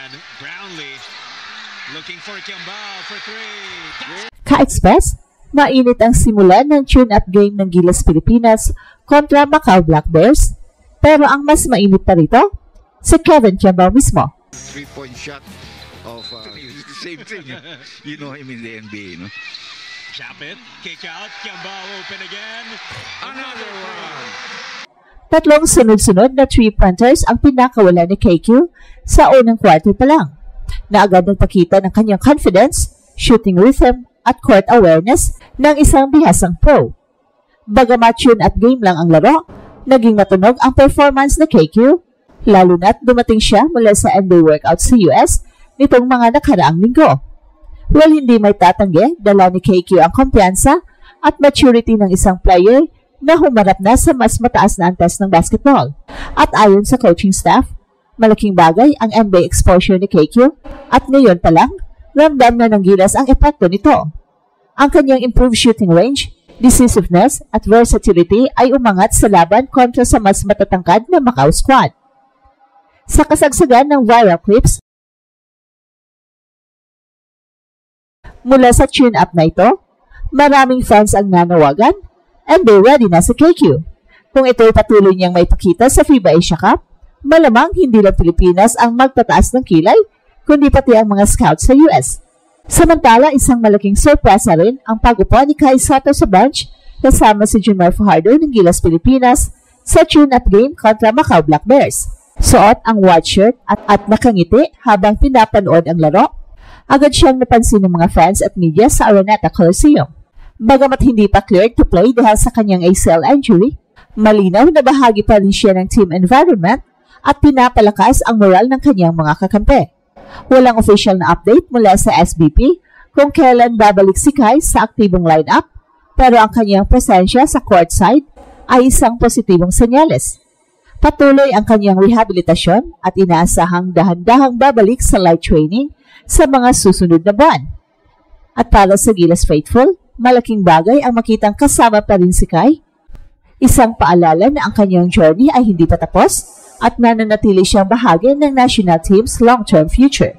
man. Brownlee looking for Kiambao for three. Ka-Express, mainit ang simula ng tune-up game ng Gilas Pilipinas kontra Macau Black Bears. Pero ang mas mainit pa rito, si Kevin Kiambao mismo. 3-point shot of same thing. You know him in the NBA, no? Japit, kick out, Kiambao open again. Another one. Tatlong sunod-sunod na three-pointers ang pinakawala ni KQ sa unang quarter pa lang, na agad nagpakita ng kanyang confidence, shooting rhythm, at court awareness ng isang bihasang pro. Bagamat tune-up game lang ang laro, naging matunog ang performance ni KQ, lalo na't dumating siya mula sa NBA workout sa US nitong mga nakaraang linggo. Well, hindi may tatanggi, dala ni KQ ang kumpiyansa at maturity ng isang player na humarap na sa mas mataas na antas ng basketball. At ayon sa coaching staff, malaking bagay ang NBA exposure ni KQ at ngayon pa lang, ramdam na ng Gilas ang epekto nito. Ang kanyang improved shooting range, decisiveness at versatility ay umangat sa laban kontra sa mas matatangkad na Macau squad. Sa kasagsagan ng viral clips, mula sa tune-up na ito, maraming fans ang nanawagan and they're ready na sa KQ. Kung ito'y patuloy niyang may pakita sa FIBA Asia Cup, malamang hindi lang Pilipinas ang magtataas ng kilay, kundi pati ang mga scouts sa US. Samantala, isang malaking sorpresa rin ang pag-upo ni Kai Soto sa bench kasama si Jimmer Fajardo ng Gilas Pilipinas sa tune-up game kontra Macau Black Bears. Suot ang white shirt at nakangiti habang pinapanood ang laro. Agad siyang napansin ng mga fans at media sa Araneta Coliseum. Bagamat hindi pa cleared to play dahil sa kanyang ACL injury, malinaw na bahagi pa rin siya ng team environment at pinapalakas ang moral ng kanyang mga kakampi. Walang official na update mula sa SBP kung kailan babalik si Kai sa aktibong lineup, pero ang kanyang presensya sa courtside ay isang positibong senyales. Patuloy ang kanyang rehabilitasyon at inaasahang dahan-dahang babalik sa light training sa mga susunod na buwan. At para sa Gilas faithful, malaking bagay ang makitang kasama pa rin si Kai. Isang paalala na ang kanyang journey ay hindi pa tapos at nananatili siyang bahagi ng national team's long-term future.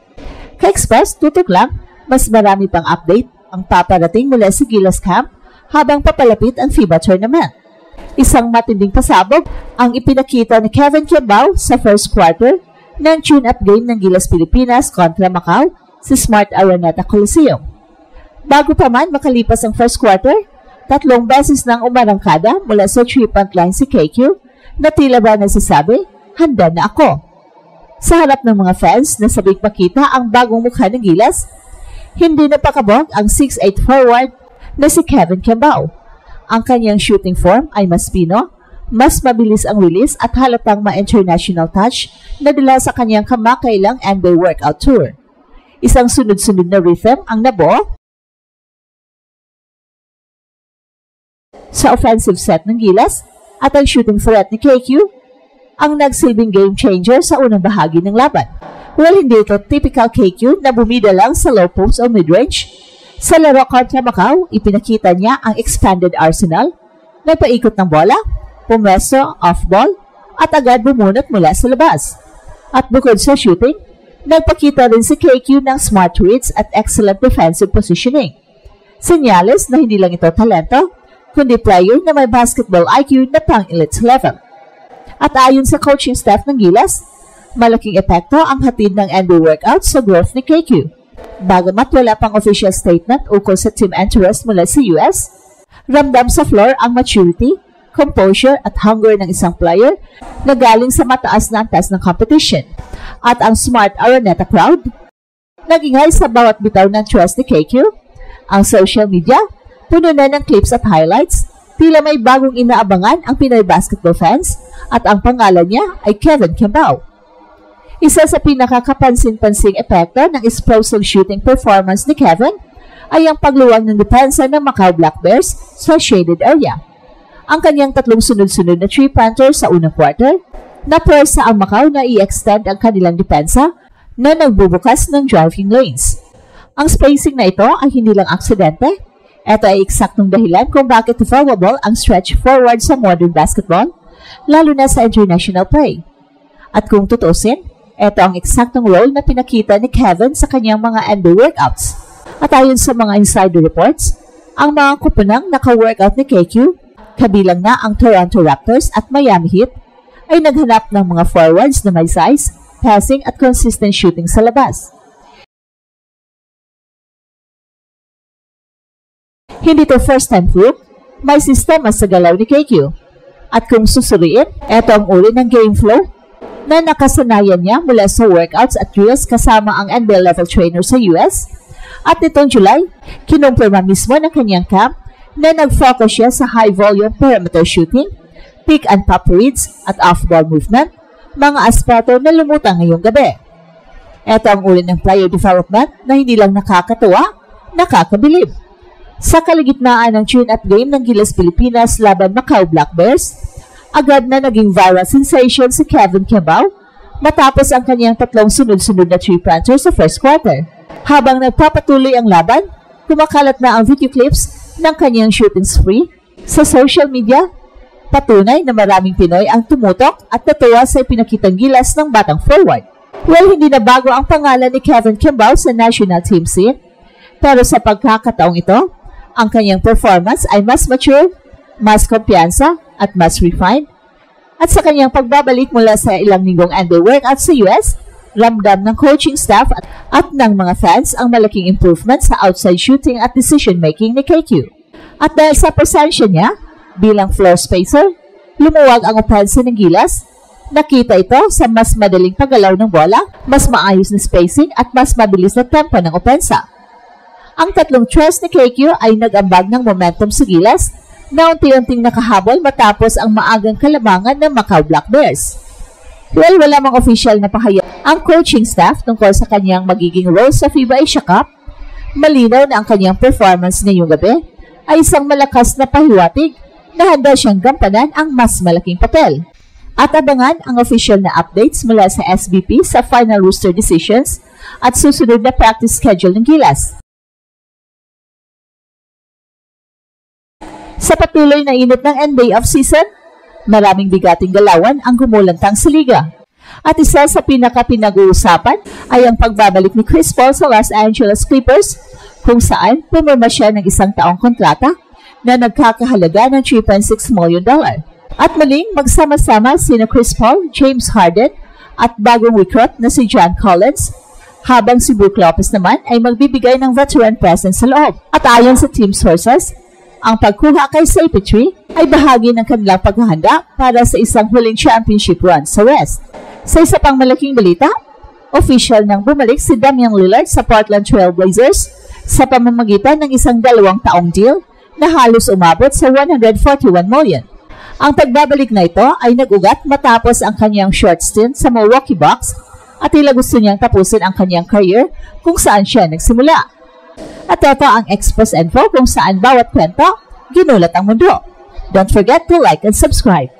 Ka-Express, tutok lang, mas marami pang update ang paparating mula sa Gilas Camp habang papalapit ang FIBA tournament. Isang matinding pasabog ang ipinakita ni Kevin Kiambao sa first quarter ng tune-up game ng Gilas Pilipinas kontra Macau sa Smart Araneta Coliseum. Bago pa man makalipas ang first quarter, 3 beses nang umarangkada mula sa 3-point line si KQ na tila ba nasasabi, handa na ako. Sa harap ng mga fans na sabik makita ang bagong mukha ng Gilas, hindi napakabog ang 6'8 forward na si Kevin Kiambao. Ang kanyang shooting form ay mas pino, mas mabilis ang release at halatang ma-international touch na dala sa kanyang kamakailang NBA workout tour. Isang sunod-sunod na rhythm ang nabuo sa offensive set ng Gilas at ang shooting threat ni KQ ang nagsilbing game changer sa unang bahagi ng laban. Well, hindi ito typical KQ na bumida lang sa low post o mid-range. Sa laro kontra Macau, ipinakita niya ang expanded arsenal, nagpaikot ng bola, pumeso, off-ball, at agad bumunot mula sa labas. At bukod sa shooting, nagpakita rin si KQ ng smart reads at excellent defensive positioning. Senyales na hindi lang ito talento, kundi player na may basketball IQ na pang-elite level. At ayon sa coaching staff ng Gilas, malaking epekto ang hatid ng NBA workout sa growth ni KQ. Bagamat wala pang official statement ukol sa team interest mula sa US, ramdam sa floor ang maturity, composure at hunger ng isang player na galing sa mataas na antas ng competition. At ang Smart Araneta crowd, nag-ingay sa bawat bitaw ng trust ni KQ. Ang social media, puno na ng clips at highlights, tila may bagong inaabangan ang Pinoy basketball fans at ang pangalan niya ay Kevin Kiambao. Isa sa pinakakapansin-pansing epekto ng explosive shooting performance ni Kevin ay ang pagluwag ng depensa ng Macau Black Bears sa shaded area. Ang kanyang 3 sunod-sunod na 3-pointer sa unang quarter, napresa ang Macau na i-extend ang kanilang depensa na nagbubukas ng driving lanes. Ang spacing na ito ay hindi lang aksidente. Ito ay eksaktong dahilan kung bakit valuable ang stretch forward sa modern basketball, lalo na sa international play. At kung tutusin, Ito ang eksaktong role na pinakita ni Kevin sa kanyang mga NBA workouts. At ayon sa mga insider reports, ang mga kupunang naka-workout ni KQ, kabilang na ang Toronto Raptors at Miami Heat, ay naghanap ng mga forwards na may size, passing at consistent shooting sa labas. Hindi to first-time fluke, may sistema sa galaw ni KQ. At kung susuriin, ito ang uri ng game flow na nakasanayan niya mula sa workouts at drills kasama ang NBA level trainer sa US. At nitong July, kinumpirma mismo ng kanyang camp na nag-focus siya sa high-volume perimeter shooting, pick and pop reads at off-ball movement, mga aspeto na lumutang ngayong gabi. Ito ang uri ng player development na hindi lang nakakatuwa, nakakabilib. Sa kaligitnaan ng tune-up game ng Gilas Pilipinas laban Macau Black Bears, agad na naging viral sensation si Kevin Kembao matapos ang kanyang 3 sunod-sunod na 3-pointer sa first quarter. Habang nagpapatuloy ang laban, kumakalat na ang video clips ng kanyang shooting spree sa social media. Patunay na maraming Pinoy ang tumutok at natuwa sa ipinakitang gilas ng batang forward. Well, hindi na bago ang pangalan ni Kevin Kembao sa national team scene, pero sa pagkakataong ito, ang kanyang performance ay mas mature, mas kumpiyansa, at mas refined. At sa kanyang pagbabalik mula sa ilang linggong NBA workout sa US, ramdam ng coaching staff at ng mga fans ang malaking improvement sa outside shooting at decision-making ni KQ. At dahil sa presensya niya bilang floor spacer, lumuwag ang opensa ng Gilas. Nakita ito sa mas madaling paggalaw ng bola, mas maayos na spacing at mas mabilis na tempo ng opensa. Ang 3 threes ni KQ ay nag-ambag ng momentum sa Gilas na unti-unting nakahabol matapos ang maagang kalamangan ng Macau Black Bears. Well, wala mang official na pahayag ang coaching staff tungkol sa kanyang magiging role sa FIBA Asia Cup. Malinaw na ang kanyang performance ngayong gabi ay isang malakas na pahiwatig na handa siyang gampanan ang mas malaking papel. At abangan ang official na updates mula sa SBP sa final roster decisions at susunod na practice schedule ng Gilas. Sa patuloy na init ng NBA off-season, maraming bigating galawan ang gumulantang sa liga. At isa sa pinaka-pinag-uusapan ay ang pagbabalik ni Chris Paul sa Los Angeles Clippers, kung saan pumirma siya ng 1 taong kontrata na nagkakahalaga ng $3.6 million. At muling magsama-sama sina Chris Paul, James Harden at bagong recruit na si John Collins, habang si Brook Lopez naman ay magbibigay ng veteran presence sa loob. At ayon sa team sources, ang pagkuha kay CP3 ay bahagi ng kanilang paghahanda para sa isang huling championship run sa West. Sa isa pang malaking balita, official nang bumalik si Damian Lillard sa Portland Trail Blazers sa pamamagitan ng 2 taong deal na halos umabot sa $141 million. Ang pagbabalik na ito ay nag-ugat matapos ang kanyang short stint sa Milwaukee Bucks at tila gusto niyang tapusin ang kanyang career kung saan siya nagsimula. At ito ang Express Info kung saan bawat kwento ginulat ang mundo. Don't forget to like and subscribe.